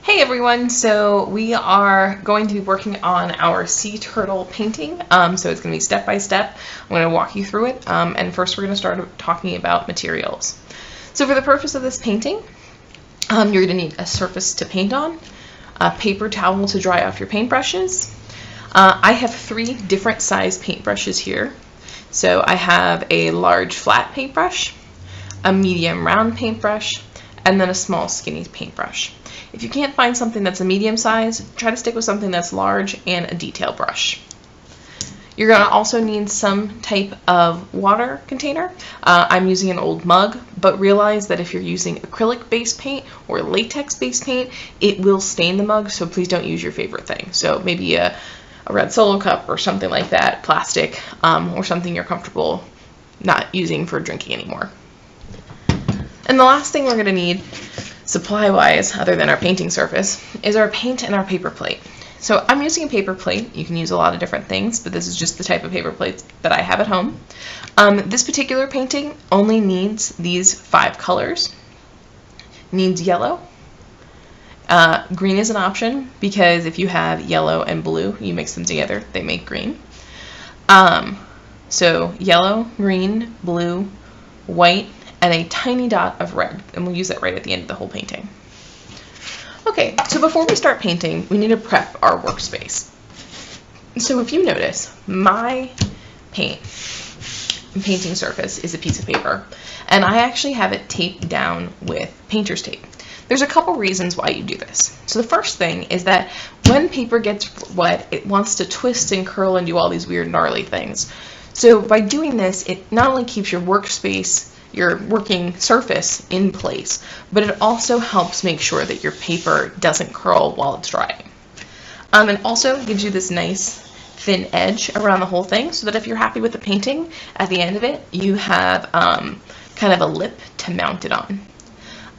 Hey everyone, so we are going to be working on our sea turtle painting. So it's going to be step by step. I'm going to walk you through it, and first we're going to start talking about materials. So for the purpose of this painting, you're going to need a surface to paint on, a paper towel to dry off your paintbrushes. I have 3 different size paintbrushes here. So I have a large flat paintbrush, a medium round paintbrush, and then a small skinny paintbrush. If you can't find something that's a medium size, try to stick with something that's large and a detail brush. You're going to also need some type of water container. I'm using an old mug, but realize that if you're using acrylic-based paint or latex-based paint, it will stain the mug, so please don't use your favorite thing. So maybe a red Solo cup or something like that, plastic, or something you're comfortable not using for drinking anymore. And the last thing we're going to need, supply-wise, other than our painting surface, is our paint and our paper plate. So I'm using a paper plate. You can use a lot of different things, but this is just the type of paper plate that I have at home. This particular painting only needs these 5 colors. Needs yellow. Green is an option because if you have yellow and blue, you mix them together, they make green. So yellow, green, blue, white, and a tiny dot of red, and we'll use that right at the end of the whole painting. Okay, so before we start painting, we need to prep our workspace. So if you notice, my painting surface is a piece of paper, and I actually have it taped down with painter's tape. There's a couple reasons why you do this. So the first thing is that when paper gets wet, it wants to twist and curl and do all these weird gnarly things. So by doing this, it not only keeps your workspace, your working surface in place, but it also helps make sure that your paper doesn't curl while it's drying. And also gives you this nice thin edge around the whole thing so that if you're happy with the painting, at the end of it, you have kind of a lip to mount it on.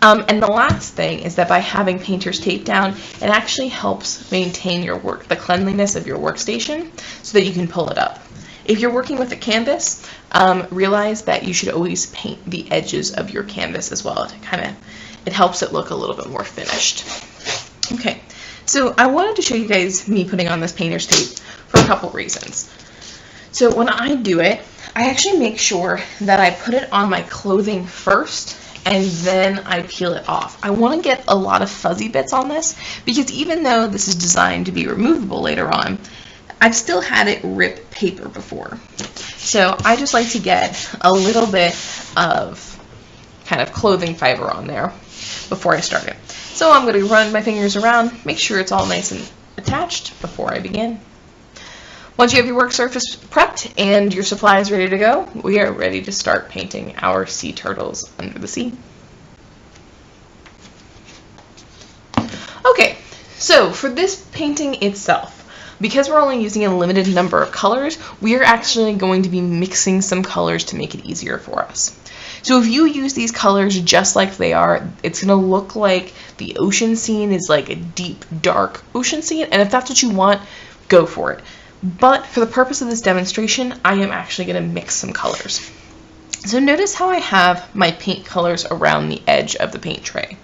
And the last thing is that by having painter's tape down, it actually helps maintain the cleanliness of your workstation so that you can pull it up. If you're working with a canvas, realize that you should always paint the edges of your canvas as well. It helps it look a little bit more finished. Okay, so I wanted to show you guys me putting on this painter's tape for a couple reasons. So when I do it, I actually make sure that I put it on my clothing first and then I peel it off. I want to get a lot of fuzzy bits on this because even though this is designed to be removable later on, I've still had it rip paper before. So I just like to get a little bit of kind of clothing fiber on there before I start it. So I'm going to run my fingers around, make sure it's all nice and attached before I begin. Once you have your work surface prepped and your supplies ready to go, we are ready to start painting our sea turtles under the sea. Okay, so for this painting itself, because we're only using a limited number of colors, we are actually going to be mixing some colors to make it easier for us. So if you use these colors just like they are, it's going to look like the ocean scene is like a deep, dark ocean scene, and if that's what you want, go for it. But for the purpose of this demonstration, I am actually going to mix some colors. So notice how I have my paint colors around the edge of the paint tray.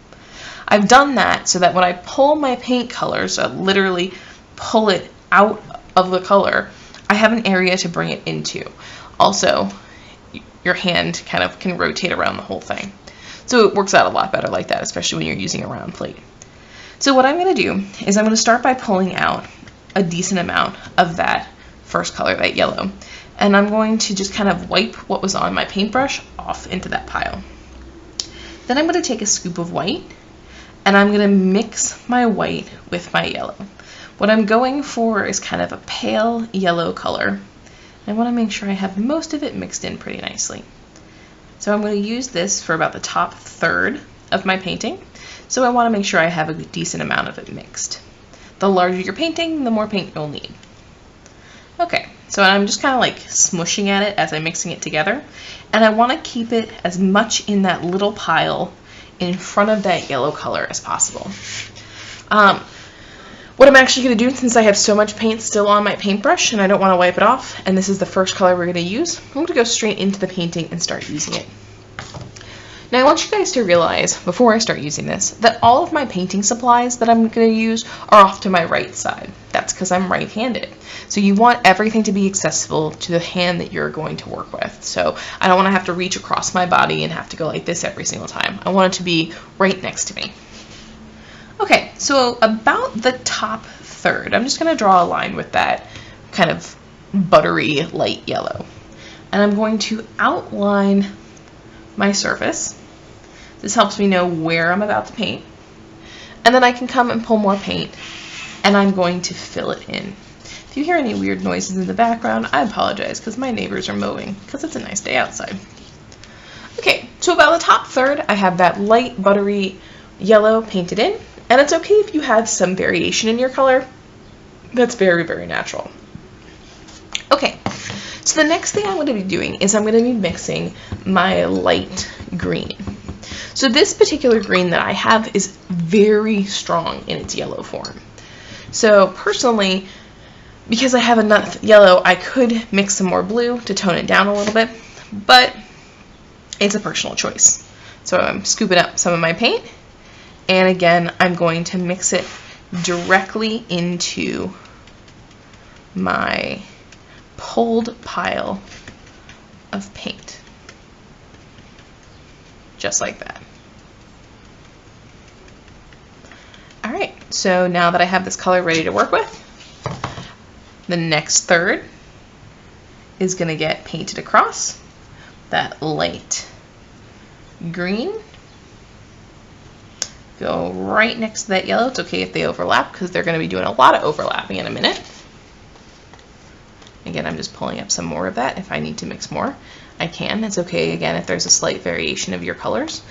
I've done that so that when I pull my paint colors, I literally pull it out of the color, I have an area to bring it into. Also, your hand kind of can rotate around the whole thing. So it works out a lot better like that, especially when you're using a round plate. So what I'm going to do is I'm going to start by pulling out a decent amount of that first color, that yellow. And I'm going to just kind of wipe what was on my paintbrush off into that pile. Then I'm going to take a scoop of white and I'm going to mix my white with my yellow. What I'm going for is kind of a pale yellow color. I want to make sure I have most of it mixed in pretty nicely. So I'm going to use this for about the top third of my painting. So I want to make sure I have a decent amount of it mixed. The larger your painting, the more paint you'll need. Okay, so I'm just kind of like smushing at it as I'm mixing it together. And I want to keep it as much in that little pile in front of that yellow color as possible. What I'm actually going to do, since I have so much paint still on my paintbrush and I don't want to wipe it off, and this is the first color we're going to use, I'm going to go straight into the painting and start using it. Now I want you guys to realize, before I start using this, that all of my painting supplies that I'm going to use are off to my right side. That's because I'm right-handed. So you want everything to be accessible to the hand that you're going to work with. So I don't want to have to reach across my body and have to go like this every single time. I want it to be right next to me. Okay, so about the top third, I'm just going to draw a line with that kind of buttery light yellow. And I'm going to outline my surface. This helps me know where I'm about to paint. And then I can come and pull more paint, and I'm going to fill it in. If you hear any weird noises in the background, I apologize because my neighbors are mowing because it's a nice day outside. Okay, so about the top third, I have that light buttery yellow painted in, and it's okay if you have some variation in your color. That's very, very natural. Okay, so the next thing I'm going to be doing is I'm going to be mixing my light green. So this particular green that I have is very strong in its yellow form. So personally, because I have enough yellow, I could mix some more blue to tone it down a little bit, but it's a personal choice. So I'm scooping up some of my paint, and again, I'm going to mix it directly into my pulled pile of paint. Just like that. Alright, so now that I have this color ready to work with, the next third is going to get painted across that light green. Go right next to that yellow. It's okay if they overlap because they're going to be doing a lot of overlapping in a minute. Again, I'm just pulling up some more of that. If I need to mix more, I can. It's okay, again, if there's a slight variation of your colors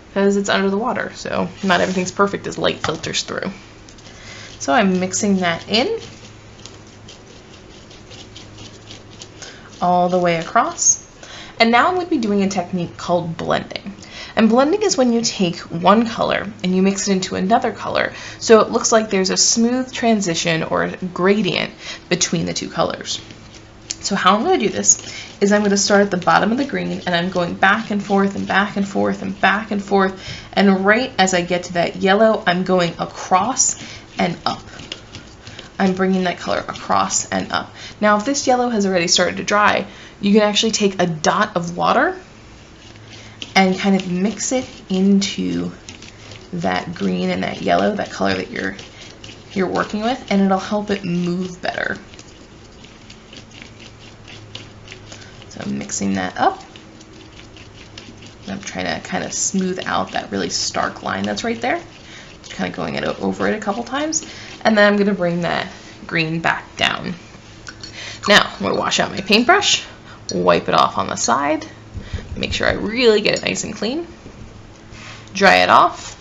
because it's under the water, so not everything's perfect as light filters through. So I'm mixing that in all the way across. And now I'm going to be doing a technique called blending. And blending is when you take one color and you mix it into another color so it looks like there's a smooth transition or a gradient between the two colors. So how I'm going to do this is I'm going to start at the bottom of the green and I'm going back and forth and back and forth and back and forth, and right as I get to that yellow, I'm going across and up. I'm bringing that color across and up. Now if this yellow has already started to dry, you can actually take a dot of water and kind of mix it into that green and that yellow, that color that you're working with, and it'll help it move better. So I'm mixing that up. I'm trying to kind of smooth out that really stark line that's right there. Just kind of going over it a couple times. And then I'm going to bring that green back down. Now, I'm going to wash out my paintbrush, wipe it off on the side, make sure I really get it nice and clean, dry it off.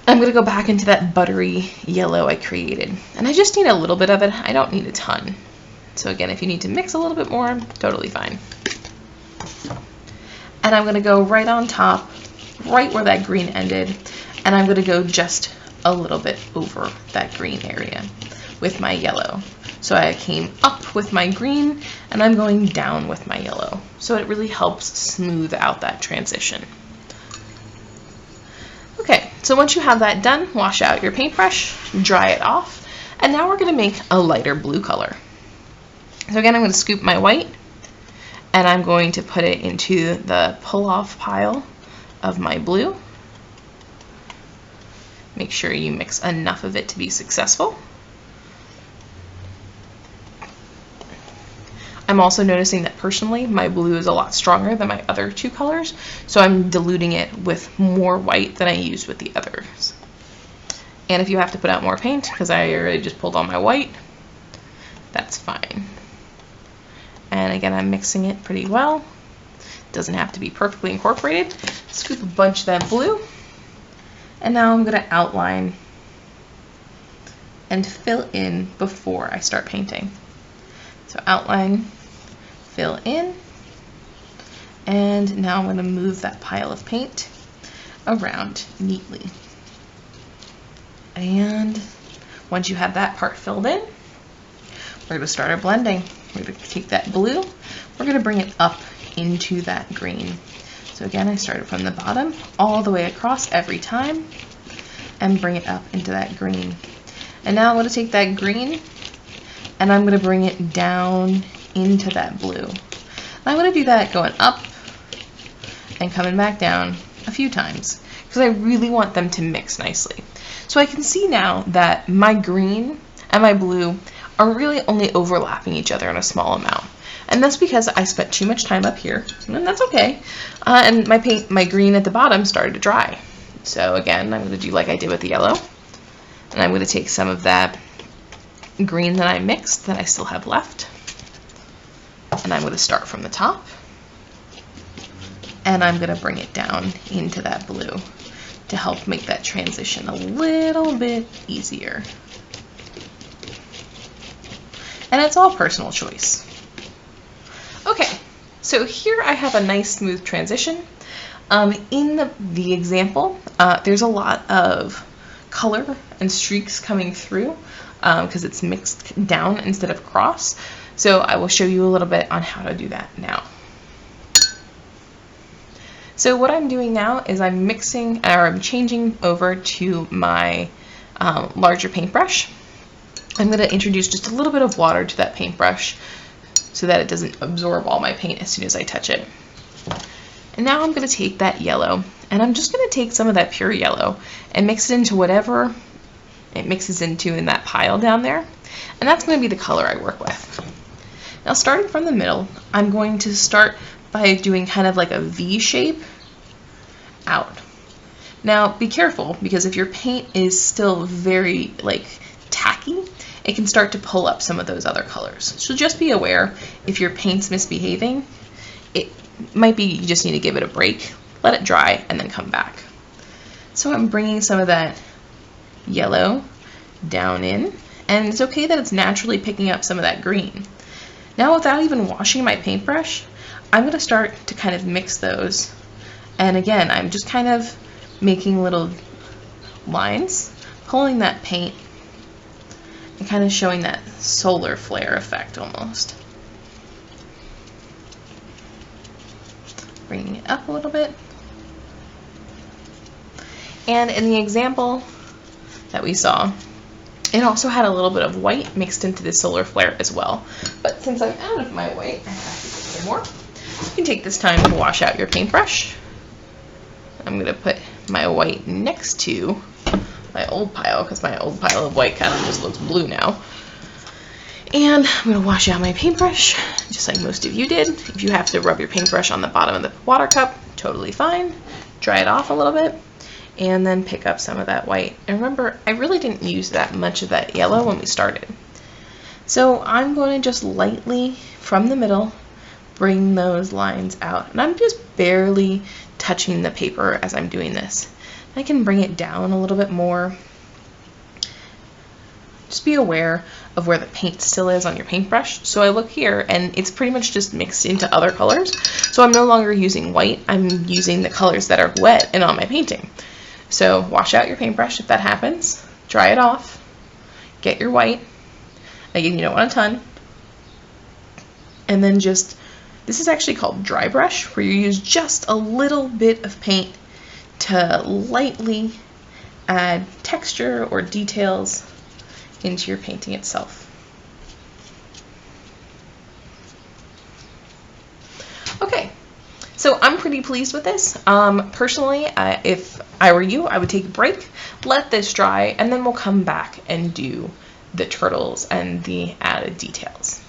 I'm going to go back into that buttery yellow I created. And I just need a little bit of it. I don't need a ton. So again, if you need to mix a little bit more, totally fine. And I'm going to go right on top, right where that green ended, and I'm going to go just a little bit over that green area with my yellow. So I came up with my green, and I'm going down with my yellow. So it really helps smooth out that transition. Okay, so once you have that done, wash out your paintbrush, dry it off, and now we're going to make a lighter blue color. So again, I'm going to scoop my white, and I'm going to put it into the pull-off pile of my blue. Make sure you mix enough of it to be successful. I'm also noticing that personally, my blue is a lot stronger than my other two colors, so I'm diluting it with more white than I used with the others. And if you have to put out more paint, because I already just pulled all my white, that's fine. And again, I'm mixing it pretty well. It doesn't have to be perfectly incorporated. Scoop a bunch of that blue. And now I'm going to outline and fill in before I start painting. So outline, fill in, and now I'm going to move that pile of paint around neatly. And once you have that part filled in, we're going to start our blending. We're going to take that blue, we're going to bring it up into that green. So So again, I started from the bottom all the way across every time and bring it up into that green. And now I'm going to take that green and I'm going to bring it down into that blue. And I'm going to do that going up and coming back down a few times because I really want them to mix nicely. So I can see now that my green and my blue are really only overlapping each other in a small amount. And that's because I spent too much time up here, and that's okay. And my green at the bottom started to dry. So again, I'm going to do like I did with the yellow. And I'm going to take some of that green that I mixed that I still have left. And I'm going to start from the top. And I'm going to bring it down into that blue to help make that transition a little bit easier. And it's all personal choice. Okay, so here I have a nice smooth transition. In the example, there's a lot of color and streaks coming through because it's mixed down instead of cross. So I will show you a little bit on how to do that now. So what I'm doing now is I'm changing over to my larger paintbrush. I'm going to introduce just a little bit of water to that paintbrush so that it doesn't absorb all my paint as soon as I touch it. And now I'm going to take that yellow, and I'm just going to take some of that pure yellow and mix it into whatever it mixes into in that pile down there. And that's going to be the color I work with. Now starting from the middle, I'm going to start by doing kind of like a V shape out. Now be careful, because if your paint is still very like tacky, it can start to pull up some of those other colors. So just be aware if your paint's misbehaving, it might be you just need to give it a break, let it dry, and then come back. So I'm bringing some of that yellow down in, and it's okay that it's naturally picking up some of that green. Now without even washing my paintbrush, I'm going to start to kind of mix those. And again, I'm just kind of making little lines, pulling that paint, and kind of showing that solar flare effect almost. Bringing it up a little bit. And in the example that we saw, it also had a little bit of white mixed into the solar flare as well. But since I'm out of my white, I have to get more. You can take this time to wash out your paintbrush. I'm going to put my white next to my old pile, because my old pile of white kind of just looks blue now. And I'm going to wash out my paintbrush, just like most of you did. If you have to rub your paintbrush on the bottom of the water cup, totally fine. Dry it off a little bit, and then pick up some of that white. And remember, I really didn't use that much of that yellow when we started. So I'm going to just lightly, from the middle, bring those lines out. And I'm just barely touching the paper as I'm doing this. I can bring it down a little bit more. Just be aware of where the paint still is on your paintbrush. So I look here and it's pretty much just mixed into other colors. So I'm no longer using white, I'm using the colors that are wet and on my painting. So wash out your paintbrush if that happens, dry it off, get your white. Again, you don't want a ton. And then just, this is actually called dry brush, where you use just a little bit of paint to lightly add texture or details into your painting itself. Okay, so I'm pretty pleased with this. Personally, if I were you, I would take a break, let this dry, and then we'll come back and do the turtles and the added details.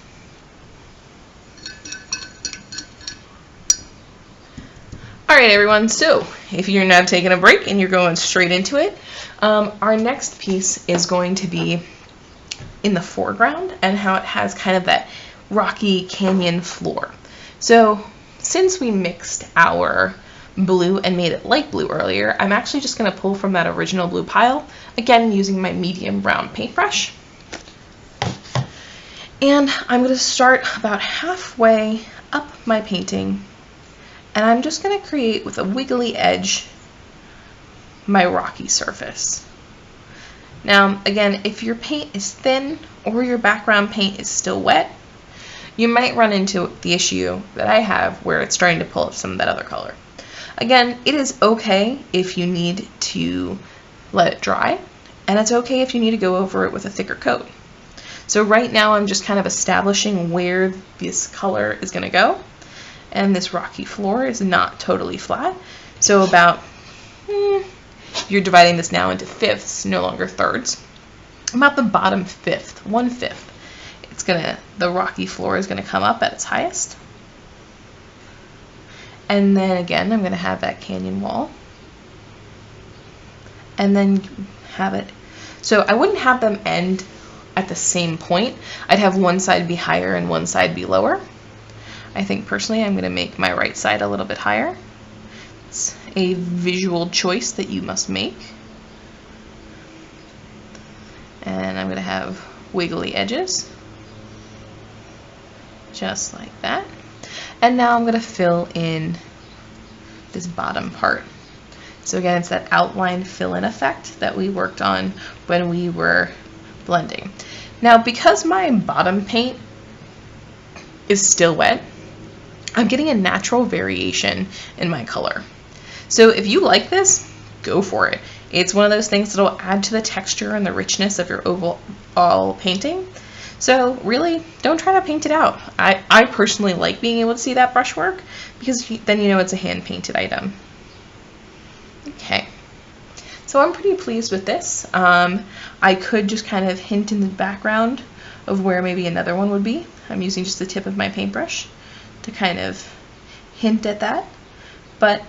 Alright everyone, so if you're now taking a break and you're going straight into it, our next piece is going to be in the foreground and how it has kind of that rocky canyon floor. So since we mixed our blue and made it light blue earlier, I'm actually just going to pull from that original blue pile, again using my medium brown paintbrush. And I'm going to start about halfway up my painting, and I'm just going to create with a wiggly edge my rocky surface. Now again, if your paint is thin or your background paint is still wet, you might run into the issue that I have where it's starting to pull up some of that other color. Again, it is okay if you need to let it dry, and it's okay if you need to go over it with a thicker coat. So right now I'm just kind of establishing where this color is going to go, and this rocky floor is not totally flat. So about, you're dividing this now into fifths, no longer thirds. About the bottom fifth, 1/5, the rocky floor is going to come up at its highest. And then again, I'm going to have that canyon wall. And then have it, so I wouldn't have them end at the same point. I'd have one side be higher and one side be lower. I think personally I'm going to make my right side a little bit higher. It's a visual choice that you must make. And I'm going to have wiggly edges, just like that. And now I'm going to fill in this bottom part. So again, it's that outline fill-in effect that we worked on when we were blending. Now, because my bottom paint is still wet, I'm getting a natural variation in my color. So if you like this, go for it. It's one of those things that will add to the texture and the richness of your overall painting. So really, don't try to paint it out. I personally like being able to see that brushwork, because then you know it's a hand-painted item. Okay, so I'm pretty pleased with this. I could just kind of hint in the background of where maybe another one would be. I'm using just the tip of my paintbrush to kind of hint at that, but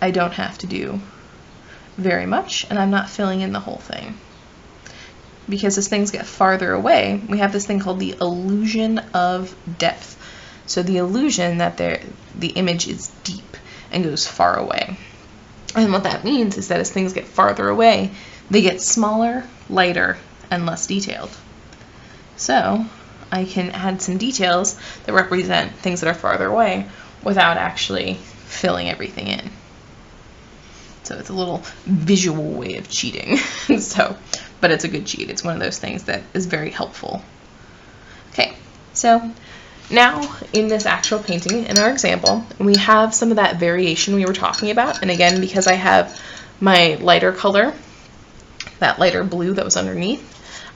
I don't have to do very much, and I'm not filling in the whole thing. Because as things get farther away, we have this thing called the illusion of depth. So the illusion that the image is deep and goes far away. And what that means is that as things get farther away, they get smaller, lighter, and less detailed. So I can add some details that represent things that are farther away without actually filling everything in. So it's a little visual way of cheating. But it's a good cheat. It's one of those things that is very helpful. Okay, so now in this actual painting, in our example, we have some of that variation we were talking about. And again, because I have my lighter color, that lighter blue that was underneath,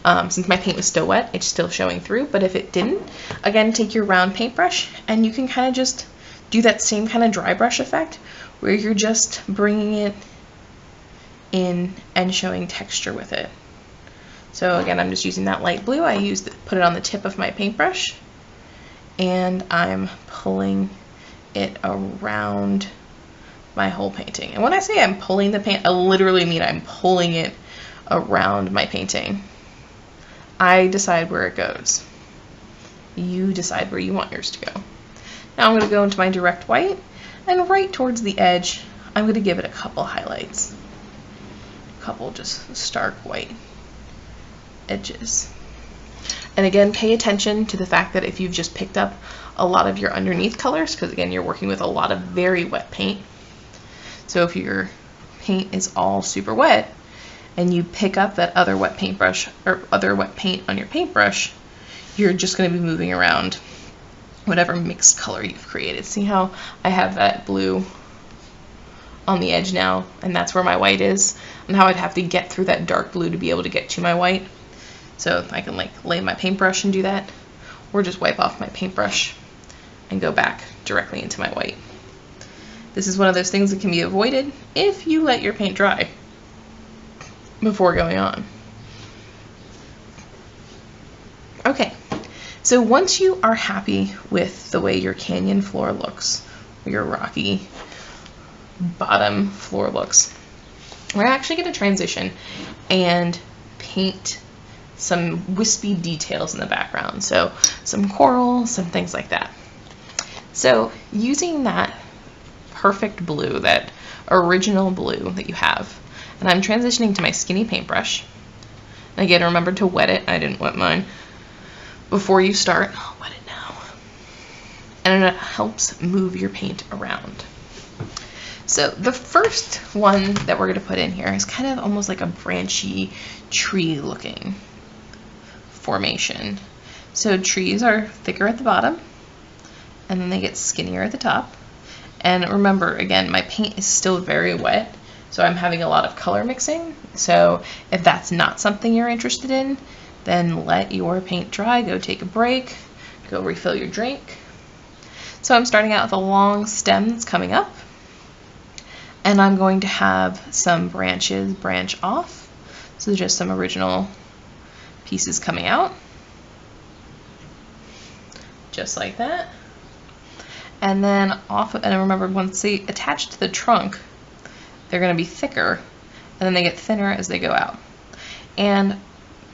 since my paint was still wet, it's still showing through. But if it didn't, again, take your round paintbrush and you can kind of just do that same kind of dry brush effect where you're just bringing it in and showing texture with it. So again, I'm just using that light blue. Put it on the tip of my paintbrush, and I'm pulling it around my whole painting. And when I say I'm pulling the paint, I literally mean I'm pulling it around my painting. I decide where it goes. You decide where you want yours to go. Now I'm going to go into my direct white, and right towards the edge, I'm going to give it a couple highlights. A couple just stark white edges. And again, pay attention to the fact that if you've just picked up a lot of your underneath colors, because again, you're working with a lot of very wet paint. So if your paint is all super wet and you pick up that other wet paintbrush or other wet paint on your paintbrush, you're just going to be moving around whatever mixed color you've created. See how I have that blue on the edge now, and that's where my white is, and how I'd have to get through that dark blue to be able to get to my white. So I can like lay my paintbrush and do that, or just wipe off my paintbrush and go back directly into my white. This is one of those things that can be avoided if you let your paint dry before going on. Okay, so once you are happy with the way your canyon floor looks, your rocky bottom floor looks, we're actually going to transition and paint some wispy details in the background. So some coral, some things like that. So using that perfect blue, that original blue that you have, and I'm transitioning to my skinny paintbrush. And again, remember to wet it. I didn't wet mine before you start. I'll wet it now. And it helps move your paint around. So the first one that we're going to put in here is kind of almost like a branchy tree looking formation. So trees are thicker at the bottom, and then they get skinnier at the top. And remember, again, my paint is still very wet, so I'm having a lot of color mixing. So if that's not something you're interested in, then let your paint dry, go take a break, go refill your drink. So I'm starting out with a long stem that's coming up, and I'm going to have some branches branch off. So just some original pieces coming out, just like that. And then and remember, once they attach to the trunk, they're going to be thicker, and then they get thinner as they go out. And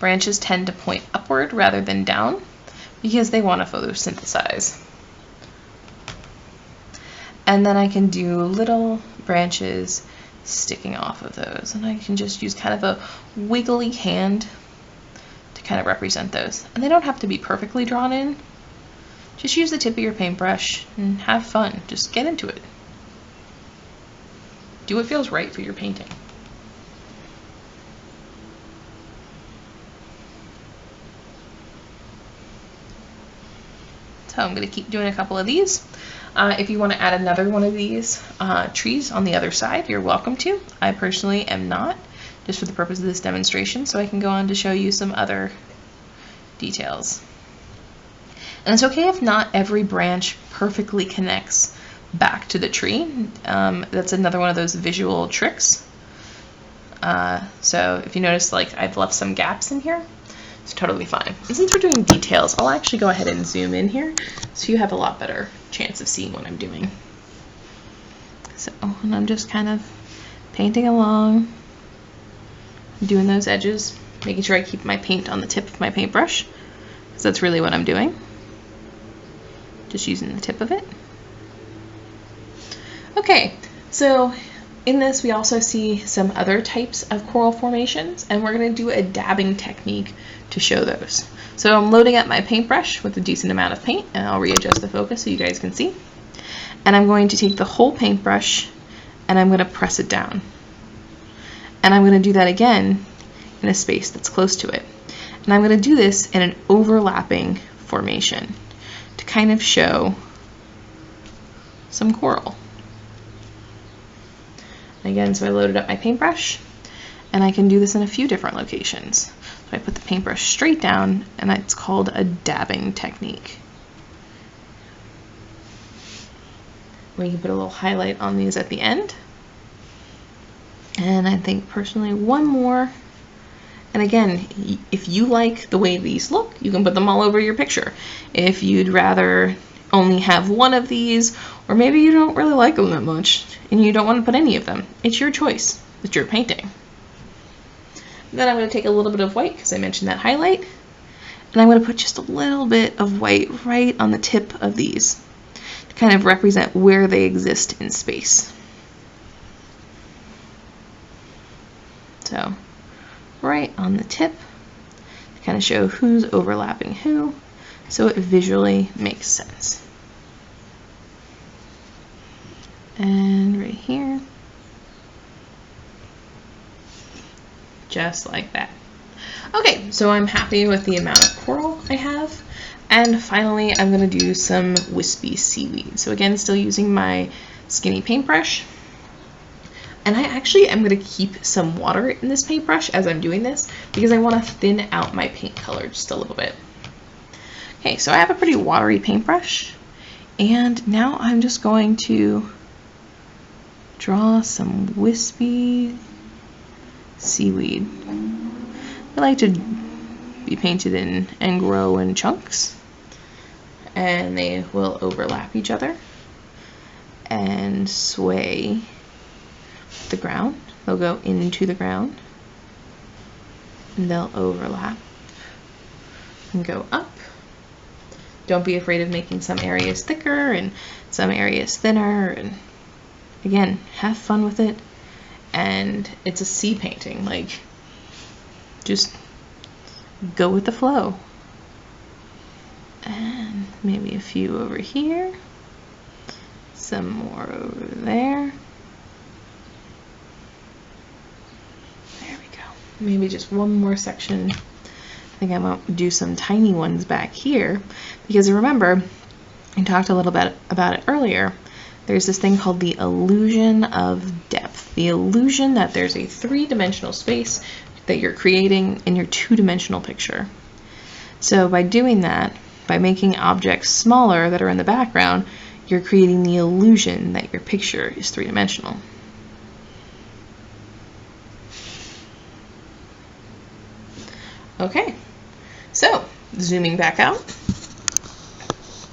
branches tend to point upward rather than down because they want to photosynthesize. And then I can do little branches sticking off of those, and I can just use kind of a wiggly hand to kind of represent those. And they don't have to be perfectly drawn in. Just use the tip of your paintbrush and have fun. Just get into it. Do what feels right for your painting. So I'm going to keep doing a couple of these. If you want to add another one of these trees on the other side, you're welcome to. I personally am not, just for the purpose of this demonstration, so I can go on to show you some other details. And it's okay if not every branch perfectly connects back to the tree. That's another one of those visual tricks. So if you notice, like, I've left some gaps in here, it's totally fine. And since we're doing details, I'll actually go ahead and zoom in here so you have a lot better chance of seeing what I'm doing. So, and I'm just kind of painting along, doing those edges, making sure I keep my paint on the tip of my paintbrush, because that's really what I'm doing. Just using the tip of it. Okay, so in this we also see some other types of coral formations, and we're going to do a dabbing technique to show those. So I'm loading up my paintbrush with a decent amount of paint, and I'll readjust the focus so you guys can see. And I'm going to take the whole paintbrush and I'm going to press it down. And I'm going to do that again in a space that's close to it. And I'm going to do this in an overlapping formation to kind of show some coral. And again, so I loaded up my paintbrush, and I can do this in a few different locations. So I put the paintbrush straight down, and it's called a dabbing technique, where you can put a little highlight on these at the end. And I think personally one more. And again, if you like the way these look, you can put them all over your picture. If you'd rather only have one of these, or maybe you don't really like them that much and you don't want to put any of them, it's your choice. It's your painting. Then I'm going to take a little bit of white, because I mentioned that highlight, and I'm going to put just a little bit of white right on the tip of these to kind of represent where they exist in space. So right on the tip to kind of show who's overlapping who, so it visually makes sense. And right here, just like that. Okay, so I'm happy with the amount of coral I have. And finally, I'm going to do some wispy seaweed. So again, still using my skinny paintbrush. And I actually am going to keep some water in this paintbrush as I'm doing this, because I want to thin out my paint color just a little bit. Okay, so I have a pretty watery paintbrush, and now I'm just going to draw some wispy seaweed. I like to be painted in and grow in chunks, and they will overlap each other and sway the ground. They'll go into the ground and they'll overlap and go up. Don't be afraid of making some areas thicker and some areas thinner, and again, have fun with it. And it's a sea painting, like, just go with the flow. And maybe a few over here, some more over there. Maybe just one more section. I think I might do some tiny ones back here, because remember, I talked a little bit about it earlier, there's this thing called the illusion of depth. The illusion that there's a three-dimensional space that you're creating in your two-dimensional picture. So by doing that, by making objects smaller that are in the background, you're creating the illusion that your picture is three-dimensional. Okay, so zooming back out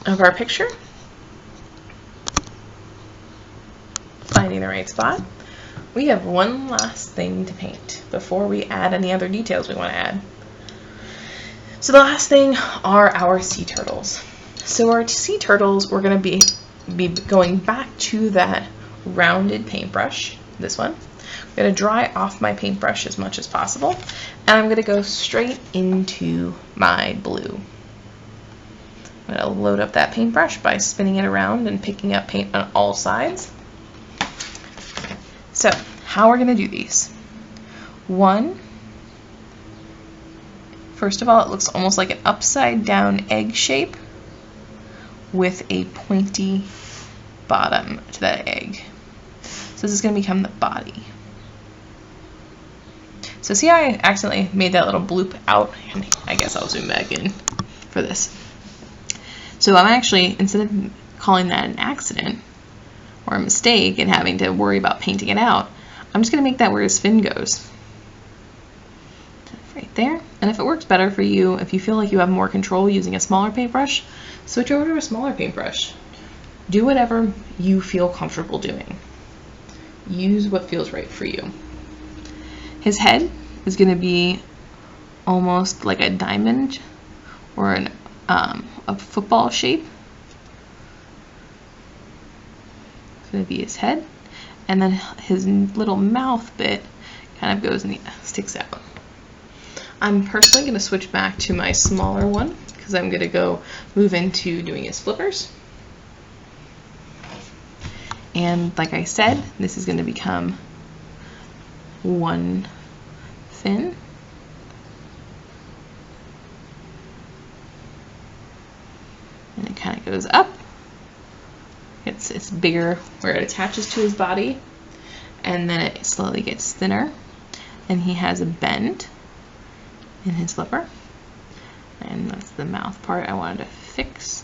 of our picture, finding the right spot, we have one last thing to paint before we add any other details we want to add. So the last thing are our sea turtles. So our sea turtles, we're going to be going back to that rounded paintbrush, this one. I'm going to dry off my paintbrush as much as possible, and I'm going to go straight into my blue. I'm going to load up that paintbrush by spinning it around and picking up paint on all sides. So, how we're going to do these. First of all, it looks almost like an upside down egg shape with a pointy bottom to that egg. So this is going to become the body. So see how I accidentally made that little bloop out? And I guess I'll zoom back in for this. So I'm actually, instead of calling that an accident or a mistake and having to worry about painting it out, I'm just going to make that where his fin goes. Right there. And if it works better for you, if you feel like you have more control using a smaller paintbrush, switch over to a smaller paintbrush. Do whatever you feel comfortable doing. Use what feels right for you. His head is going to be almost like a diamond or a football shape. It's going to be his head, and then his little mouth bit kind of goes and sticks out. I'm personally going to switch back to my smaller one because I'm going to go move into doing his flippers. And like I said, this is going to become one fin. And it kind of goes up. It's bigger where it attaches to his body, and then it slowly gets thinner, and he has a bend in his flipper. And that's the mouth part I wanted to fix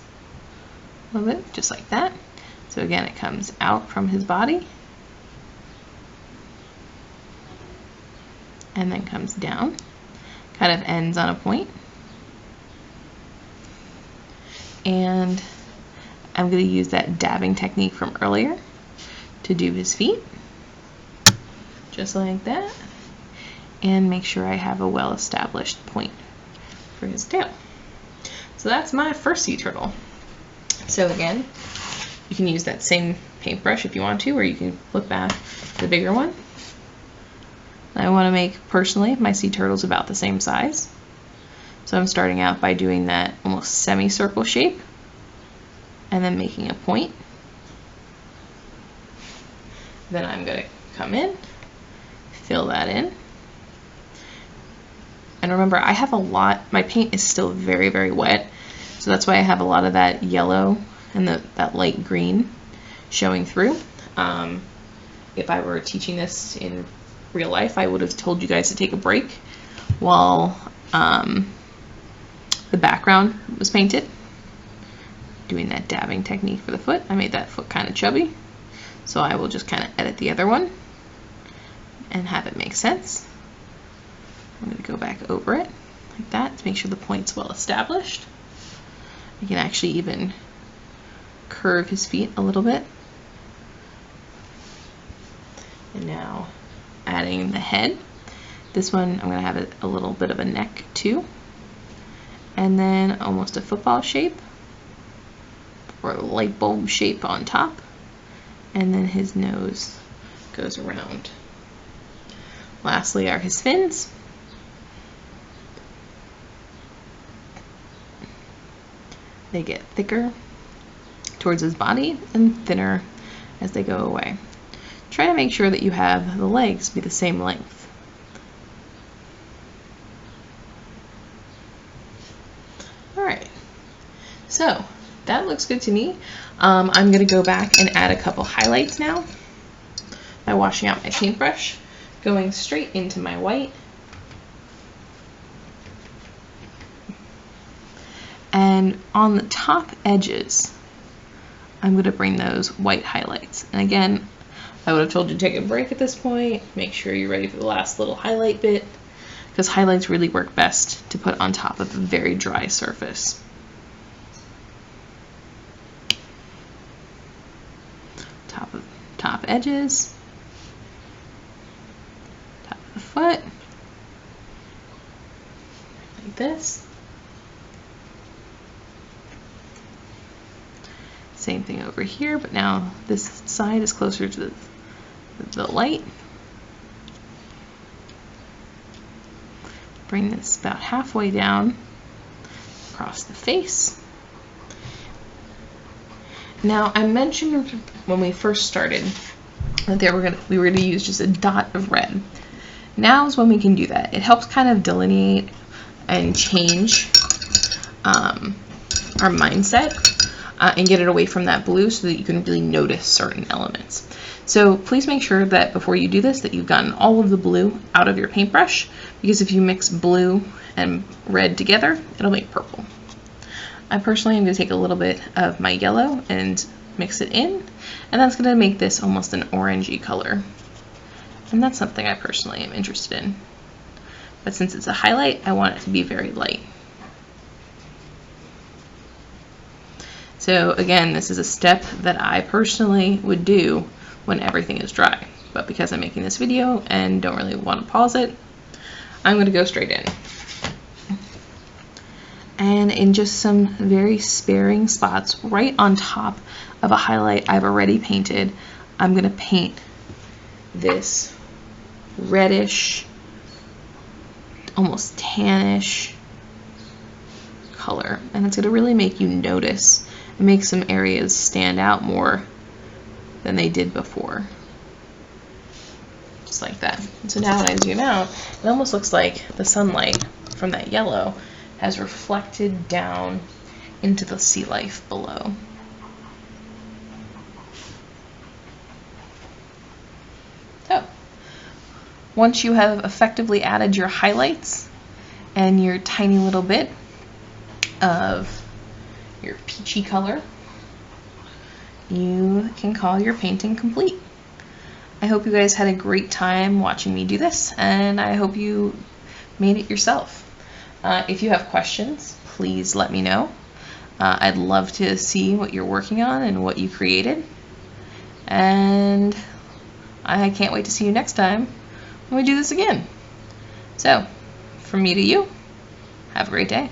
a little bit, just like that. So again, it comes out from his body and then comes down, kind of ends on a point. And I'm going to use that dabbing technique from earlier to do his feet, just like that, and make sure I have a well-established point for his tail. So that's my first sea turtle. So again, you can use that same paintbrush if you want to, or you can flip back the bigger one. I want to make, personally, my sea turtles about the same size. So I'm starting out by doing that almost semicircle shape and then making a point. Then I'm going to come in, fill that in. And remember, I have a lot, my paint is still very, very wet, so that's why I have a lot of that yellow and that light green showing through. If I were teaching this in real life, I would have told you guys to take a break while the background was painted. Doing that dabbing technique for the foot. I made that foot kind of chubby, so I will just kind of edit the other one and have it make sense. I'm going to go back over it like that to make sure the point's well established. I can actually even curve his feet a little bit. And now adding the head. This one I'm going to have a little bit of a neck too. And then almost a football shape or a light bulb shape on top. And then his nose goes around. Lastly are his fins. They get thicker towards his body and thinner as they go away. Try to make sure that you have the legs be the same length. Alright, so that looks good to me. I'm going to go back and add a couple highlights now by washing out my paintbrush, going straight into my white. And on the top edges, I'm going to bring those white highlights. And again, I would have told you to take a break at this point. Make sure you're ready for the last little highlight bit, because highlights really work best to put on top of a very dry surface. Top edges, top of the foot, like this. Same thing over here, but now this side is closer to the light. Bring this about halfway down across the face. Now, I mentioned when we first started that we were going to use just a dot of red. Now is when we can do that. It helps kind of delineate and change our mindset and get it away from that blue so that you can really notice certain elements. So please make sure that before you do this that you've gotten all of the blue out of your paintbrush, because if you mix blue and red together, it'll make purple. I personally am going to take a little bit of my yellow and mix it in, and that's going to make this almost an orangey color. And that's something I personally am interested in. But since it's a highlight, I want it to be very light. So again, this is a step that I personally would do when everything is dry. But because I'm making this video and don't really want to pause it, I'm going to go straight in. And in just some very sparing spots right on top of a highlight I've already painted, I'm going to paint this reddish, almost tannish color. And it's going to really make you notice and make some areas stand out more than they did before. Just like that. And so now when I zoom out, it almost looks like the sunlight from that yellow has reflected down into the sea life below. So, once you have effectively added your highlights and your tiny little bit of your peachy color, you can call your painting complete. I hope you guys had a great time watching me do this, and I hope you made it yourself. If you have questions, please let me know. I'd love to see what you're working on and what you created. And I can't wait to see you next time when we do this again. So, from me to you, have a great day.